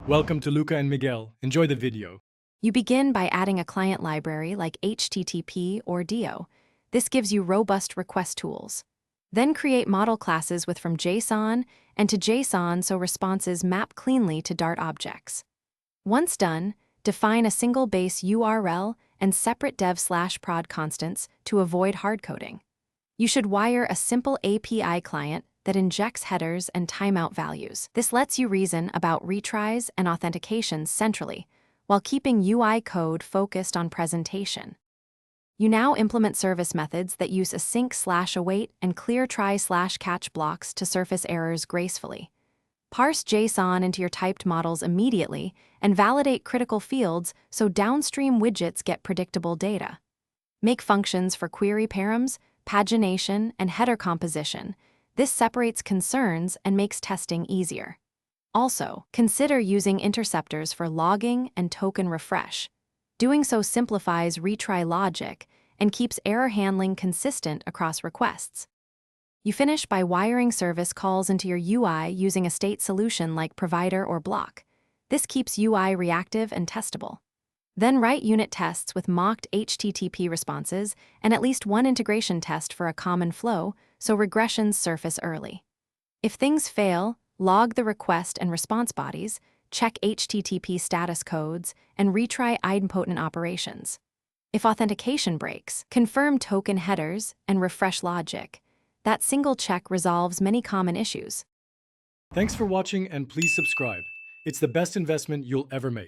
Welcome to Luca and Miguel. Enjoy the video. You begin by adding a client library like HTTP or DO. This gives you robust request tools. Then create model classes with from JSON and to JSON so responses map cleanly to Dart objects. Once done, define a single base URL and separate dev/prod constants to avoid hardcoding. You should wire a simple API client that injects headers and timeout values. This lets you reason about retries and authentications centrally, while keeping UI code focused on presentation. You now implement service methods that use async/await and clear try/catch blocks to surface errors gracefully. Parse JSON into your typed models immediately and validate critical fields so downstream widgets get predictable data. Make functions for query params, pagination, and header composition. This separates concerns and makes testing easier. Also, consider using interceptors for logging and token refresh. Doing so simplifies retry logic and keeps error handling consistent across requests. You finish by wiring service calls into your UI using a state solution like provider or block. This keeps UI reactive and testable. Then write unit tests with mocked HTTP responses and at least one integration test for a common flow so regressions surface early. If things fail, log the request and response bodies, check HTTP status codes, and retry idempotent operations. If authentication breaks, confirm token headers and refresh logic. That single check resolves many common issues. Thanks for watching and please subscribe. It's the best investment you'll ever make.